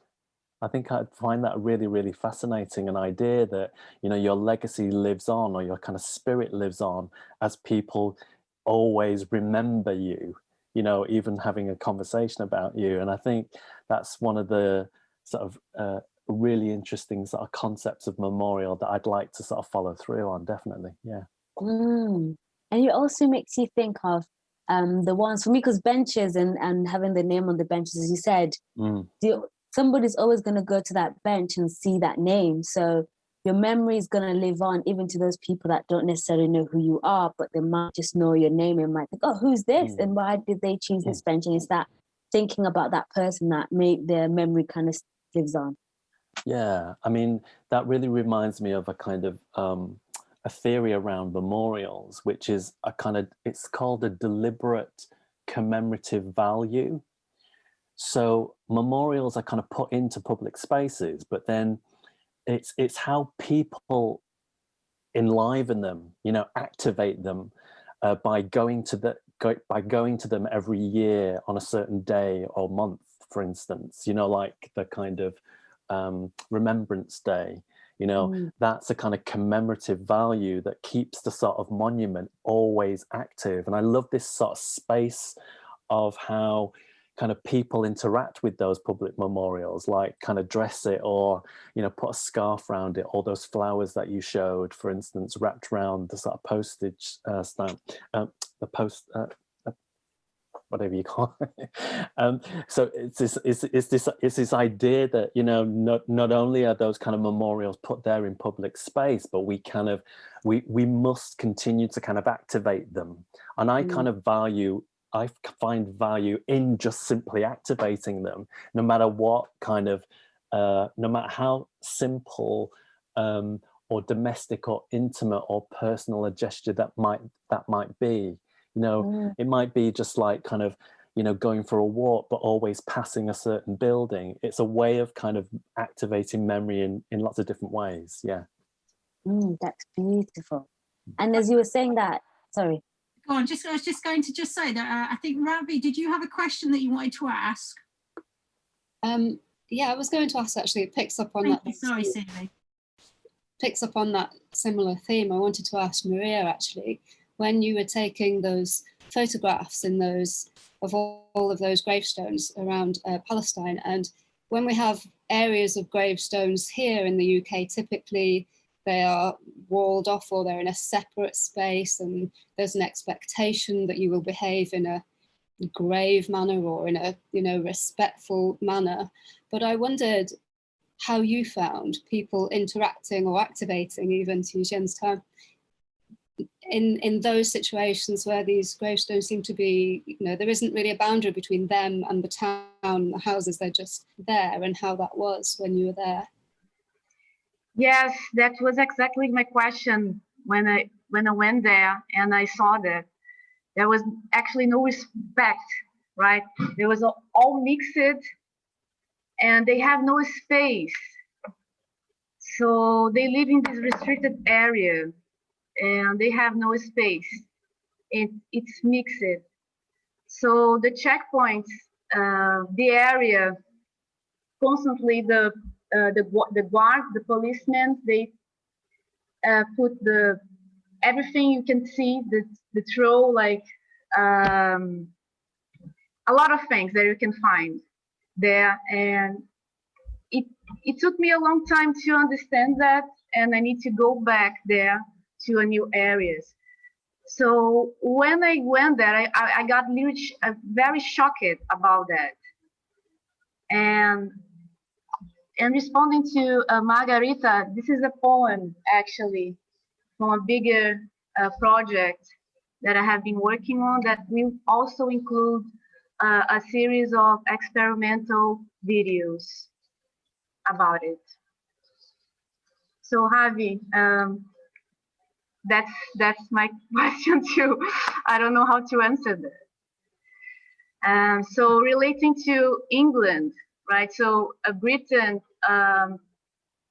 I think I'd find that really, really fascinating, an idea that, your legacy lives on, or your kind of spirit lives on as people always remember you, even having a conversation about you. And I think that's one of the sort of really interesting sort of concepts of memorial that I'd like to sort of follow through on, definitely. Yeah. And it also makes you think of the ones, for me, because benches and having the name on the benches, as you said, somebody's always going to go to that bench and see that name. So your memory is going to live on, even to those people that don't necessarily know who you are, but they might just know your name and might think, oh, who's this? And why did they choose this bench? And it's that thinking about that person that made their memory kind of lives on. Yeah, I mean, that really reminds me of a kind of a theory around memorials, which is it's called a deliberate commemorative value. So memorials are kind of put into public spaces, but then it's how people enliven them, activate them by going to them every year on a certain day or month, for instance, like the kind of Remembrance Day. That's a kind of commemorative value that keeps the sort of monument always active. And I love this sort of space of how kind of people interact with those public memorials, like kind of dress it, or put a scarf around it, or those flowers that you showed, for instance, wrapped around the sort of postage stamp, the post whatever you call it. So it's this idea that not only are those kind of memorials put there in public space, but we must continue to kind of activate them. And I find value in just simply activating them, no matter what kind of, no matter how simple or domestic or intimate or personal a gesture that might be. It might be just like kind of, going for a walk, but always passing a certain building. It's a way of kind of activating memory in lots of different ways. Yeah. That's beautiful. And as you were saying that, sorry. Go on, I was just going to say that I think, Ravi, did you have a question that you wanted to ask? Yeah, I was going to ask, actually, it picks up on that. Sorry, Silly. Picks up on that similar theme. I wanted to ask Maria, actually, when you were taking those photographs in of all of those gravestones around Palestine, and when we have areas of gravestones here in the UK, typically they are walled off, or they're in a separate space, and there's an expectation that you will behave in a grave manner or in a respectful manner. But I wondered how you found people interacting or activating, even to Yuen's time, in those situations where these gravestones seem to be, there isn't really a boundary between them and the town, the houses, they're just there, and how that was when you were there. Yes, that was exactly my question when I went there and I saw that there was actually no respect, right? There was all mixed, and they have no space. So they live in this restricted area, and they have no space. It's mixed. So the checkpoints, the area, constantly the guard, the policemen, they put everything you can see, the throw, like a lot of things that you can find. there, and it took me a long time to understand that, and I need to go back there to a new areas. So when I went there, I got very shocked about that. And responding to Margarita, this is a poem actually from a bigger project that I have been working on that will also include a series of experimental videos about it. So Javi, that's my question too. I don't know how to answer that. So relating to England, right? So Britain, from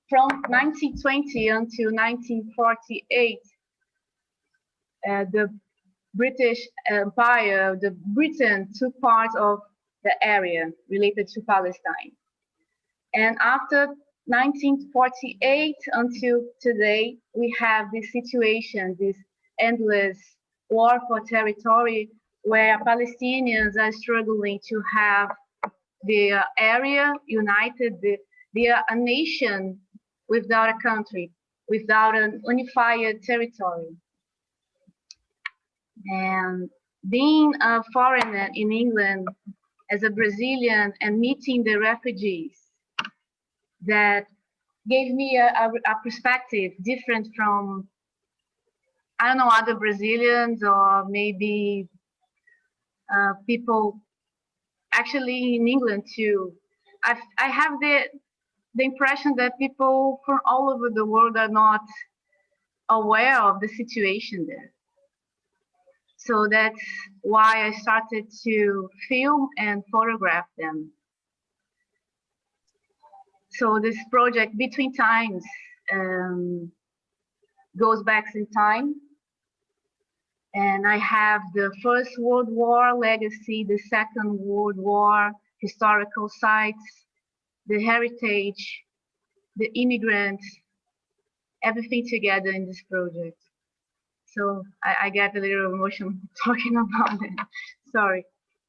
1920 until 1948, the British Empire, Britain took part of the area related to Palestine. And after 1948 until today, we have this situation, this endless war for territory where Palestinians are struggling to have their area united. They are a nation without a country, without an unified territory. And being a foreigner in England as a Brazilian and meeting the refugees, that gave me a perspective different from, I don't know, other Brazilians or maybe people actually in England too. I have the impression that people from all over the world are not aware of the situation there. So that's why I started to film and photograph them. So this project, Between Times, goes back in time. And I have the First World War legacy, the Second World War historical sites, the heritage, the immigrants, everything together in this project. So I get a little emotional talking about it. Sorry,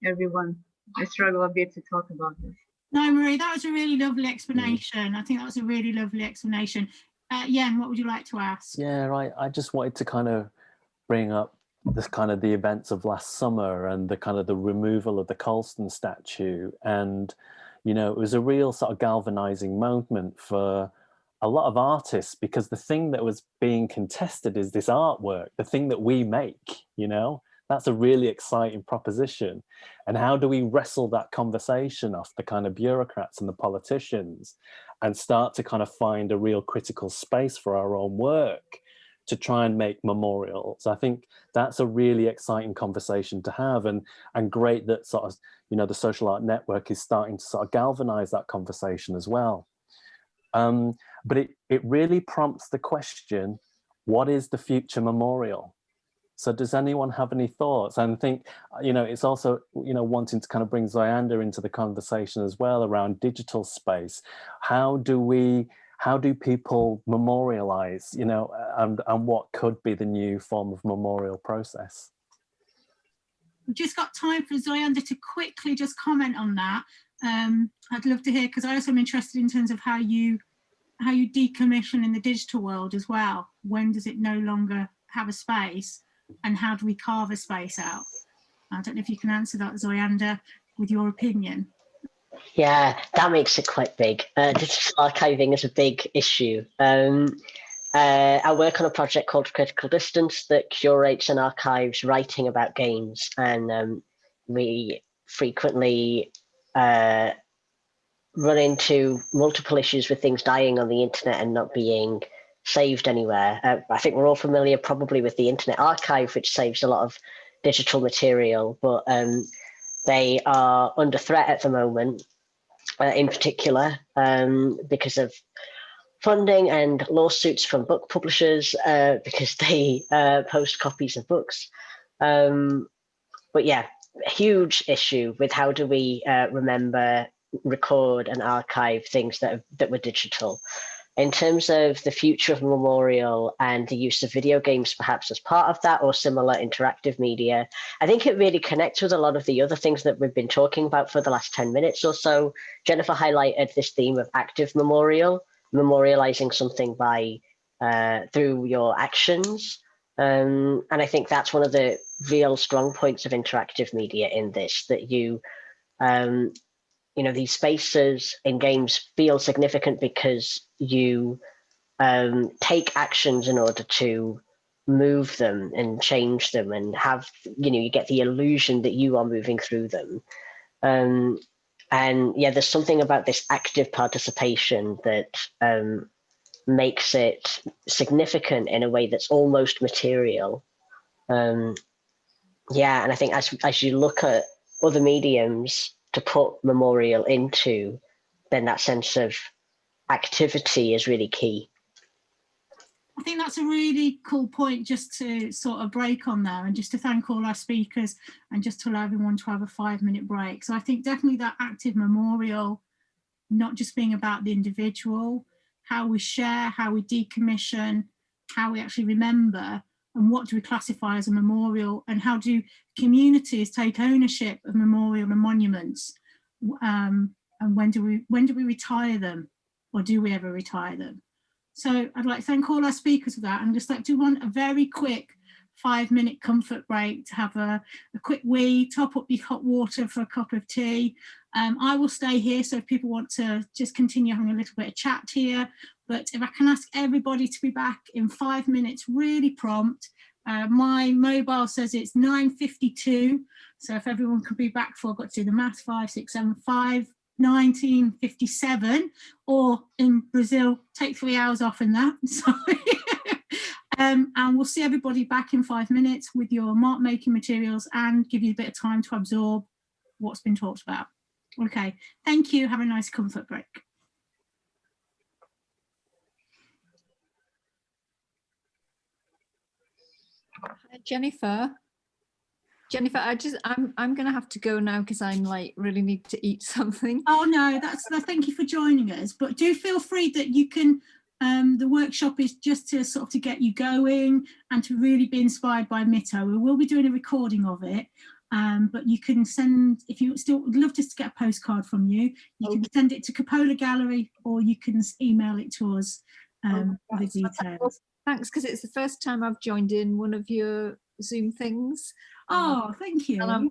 everyone. I struggle a bit to talk about this. No, Marie, that was a really lovely explanation. I think that was a really lovely explanation. Yuen, what would you like to ask? Yeah, right. I just wanted to kind of bring up this kind of the events of last summer and the kind of the removal of the Colston statue. And, you know, it was a real sort of galvanizing moment for a lot of artists, because the thing that was being contested is this artwork, the thing that we make, you know. That's a really exciting proposition. And how do we wrestle that conversation off the kind of bureaucrats and the politicians and start to kind of find a real critical space for our own work to try and make memorials? I think that's a really exciting conversation to have, and great that sort of, you know, the Social Art Network is starting to sort of galvanize that conversation as well. But it really prompts the question, what is the future memorial? So does anyone have any thoughts? And I think, you know, it's also, you know, wanting to kind of bring Zoyander into the conversation as well around digital space. How do people memorialize, you know, and what could be the new form of memorial process? We've just got time for Zoyander to quickly just comment on that. I'd love to hear, because I also am interested in terms of how you decommission in the digital world as well. When does it no longer have a space? And how do we carve a space out? I don't know if you can answer that, Zoyander, with your opinion. Yeah, that makes it quite big. Digital archiving is a big issue. I work on a project called Critical Distance that curates and archives writing about games, and we frequently run into multiple issues with things dying on the internet and not being saved anywhere. I think we're all familiar probably with the Internet Archive, which saves a lot of digital material, but they are under threat at the moment, in particular, because of funding and lawsuits from book publishers, because they post copies of books. But yeah, a huge issue with how do we remember, record and archive things that were digital. In terms of the future of Memorial and the use of video games perhaps as part of that or similar interactive media, I think it really connects with a lot of the other things that we've been talking about for the last 10 minutes or so. Jennifer highlighted this theme of active memorial, memorializing something by through your actions. And I think that's one of the real strong points of interactive media in this, that you know, these spaces in games feel significant because you take actions in order to move them and change them and have, you know, you get the illusion that you are moving through them. And yeah, there's something about this active participation that makes it significant in a way that's almost material. Yeah, and I think as you look at other mediums to put Memorial into, then that sense of activity is really key. I think that's a really cool point just to sort of break on there, and just to thank all our speakers and just to allow everyone to have a 5-minute break. So I think definitely that active memorial, not just being about the individual, how we share, how we decommission, how we actually remember, and what do we classify as a memorial, and how do communities take ownership of memorial and monuments, and when do we retire them, or do we ever retire them? So I'd like to thank all our speakers for that, and just like to want a very quick 5-minute comfort break to have a quick wee, top up your hot water for a cup of tea. I will stay here, so if people want to just continue having a little bit of chat here, but if I can ask everybody to be back in 5 minutes, really prompt. My mobile says it's 9:52, so if everyone could be back for, I've got to do the math, 5, 6, 7, 5, 19:57, or in Brazil, take 3 hours off in that, sorry. And we'll see everybody back in 5 minutes with your mark making materials and give you a bit of time to absorb what's been talked about. Okay, thank you, have a nice comfort break. Jennifer, I'm gonna have to go now because I'm like really need to eat something. Oh no, thank you for joining us, but do feel free that you can, the workshop is just to sort of to get you going and to really be inspired by Mito. We will be doing a recording of it, but you can send, if you still would love just to get a postcard from you, you can send it to Cupola Gallery, or you can email it to us with the details. Thanks, because it's the first time I've joined in one of your Zoom things. Oh, thank you. And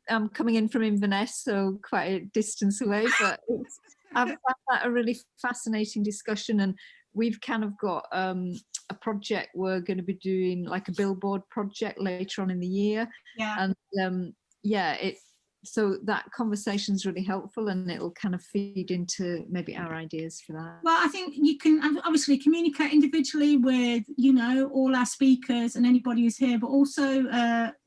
I'm coming in from Inverness, so quite a distance away, but I've found that a really fascinating discussion, and we've kind of got a project we're going to be doing, like a billboard project later on in the year. Yeah. And yeah, so that conversation is really helpful, and it'll kind of feed into maybe our ideas for that. Well, I think you can obviously communicate individually with, you know, all our speakers and anybody who's here, but also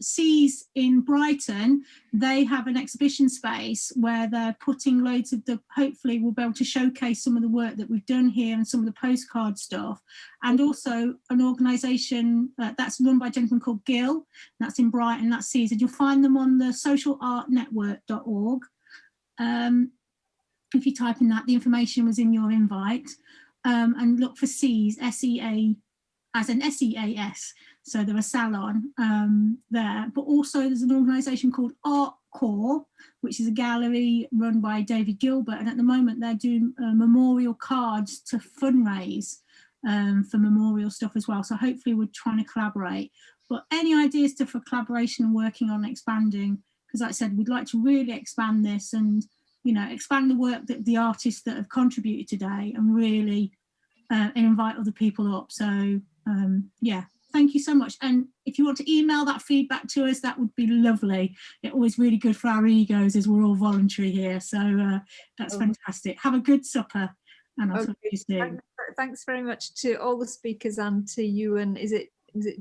Seas in Brighton, they have an exhibition space where they're putting loads of hopefully we'll be able to showcase some of the work that we've done here and some of the postcard stuff, and also an organisation that's run by a gentleman called Gil, that's in Brighton, that's Seas, and you'll find them on the socialartnetwork.sheffield. If you type in that, the information was in your invite, and look for Seas, S-E-A, as an S-E-A-S. So they're a salon there, but also there's an organisation called Art Core, which is a gallery run by David Gilbert, and at the moment they're doing memorial cards to fundraise for memorial stuff as well. So hopefully we're trying to collaborate. But any ideas for collaboration and working on expanding, because like I said, we'd like to really expand this and, you know, expand the work that the artists that have contributed today, and really invite other people up. So yeah, thank you so much. And if you want to email that feedback to us, that would be lovely. It's always really good for our egos as we're all voluntary here. So that's fantastic. Have a good supper, and I'll talk to you soon. Thanks very much to all the speakers and to you. And is it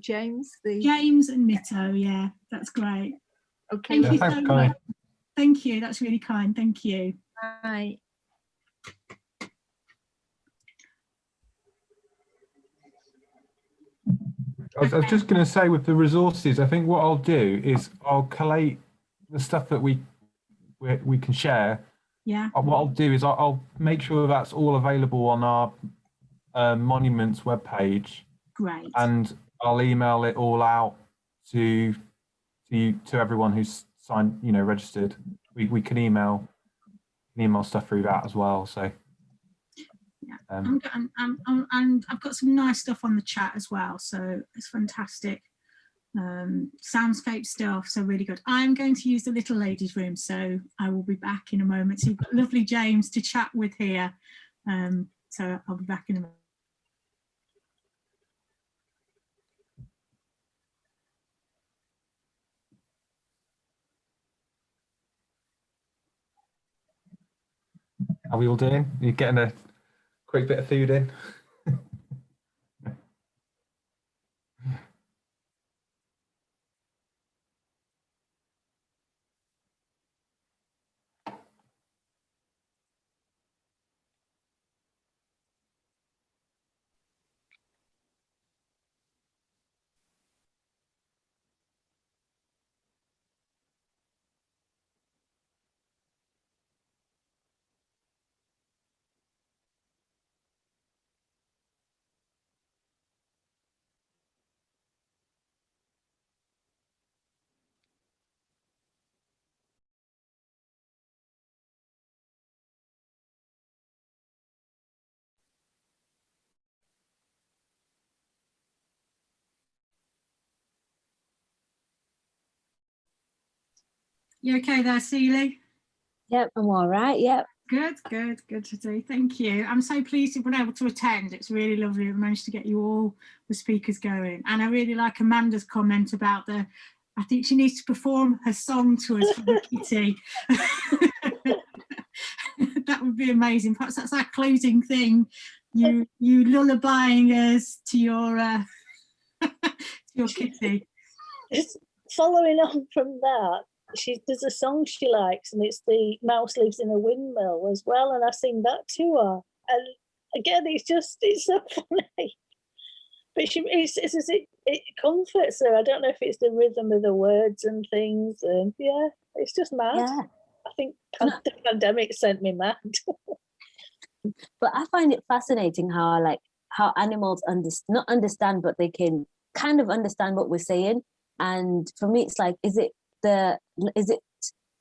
James? James and Mito, yeah, that's great. Okay. Thank you so much. Thank you, that's really kind. Thank you. Bye. I was just going to say, with the resources, I think what I'll do is I'll collate the stuff that we can share. Yeah. What I'll do is I'll make sure that's all available on our Monuments webpage, Great. and I'll email it all out to everyone who's signed, registered. We can email stuff through that as well. So yeah, and I've got some nice stuff on the chat as well. So it's fantastic. Soundscape stuff, so really good. I'm going to use the little ladies' room, so I will be back in a moment. So you've got lovely James to chat with here. So I'll be back in a moment. How are we all doing? You getting a quick bit of food in? You okay there, Sile? Yep, I'm all right. Yep. Good to do. Thank you. I'm so pleased you've been able to attend. It's really lovely. We've managed to get you all the speakers going. And I really like Amanda's comment about I think she needs to perform her song to us for the kitty. That would be amazing. Perhaps that's our closing thing. You lullabying us to your to your kitty. Just following on from that, there's a song she likes, and it's the Mouse Lives in a Windmill as well, and I sing that to her. And again, it's so funny. But it comforts her. I don't know if it's the rhythm of the words and things, and yeah, it's just mad. Yeah. I think the pandemic sent me mad. But I find it fascinating how animals not understand, but they can kind of understand what we're saying. And for me, it's like, is it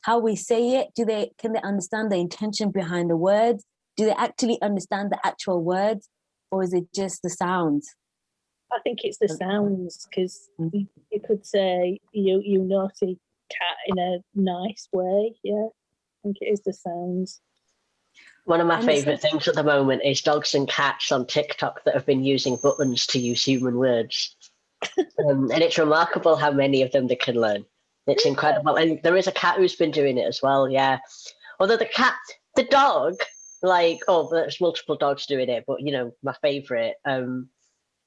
how we say it? Can they understand the intention behind the words? Do they actually understand the actual words, or is it just the sounds? I think it's the sounds, because you could say you naughty cat in a nice way. Yeah, I think it is the sounds. One of my favourite things at the moment is dogs and cats on TikTok that have been using buttons to use human words. And it's remarkable how many of them they can learn. It's incredible. And there is a cat who's been doing it as well, yeah. Although the dog, there's multiple dogs doing it, but, my favourite,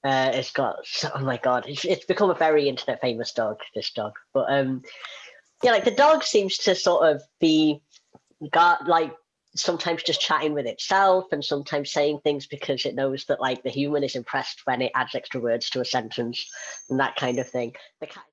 it's got, oh my God, it's become a very internet famous dog, this dog. But, the dog seems to sort of sometimes just chatting with itself, and sometimes saying things because it knows that the human is impressed when it adds extra words to a sentence and that kind of thing. The cat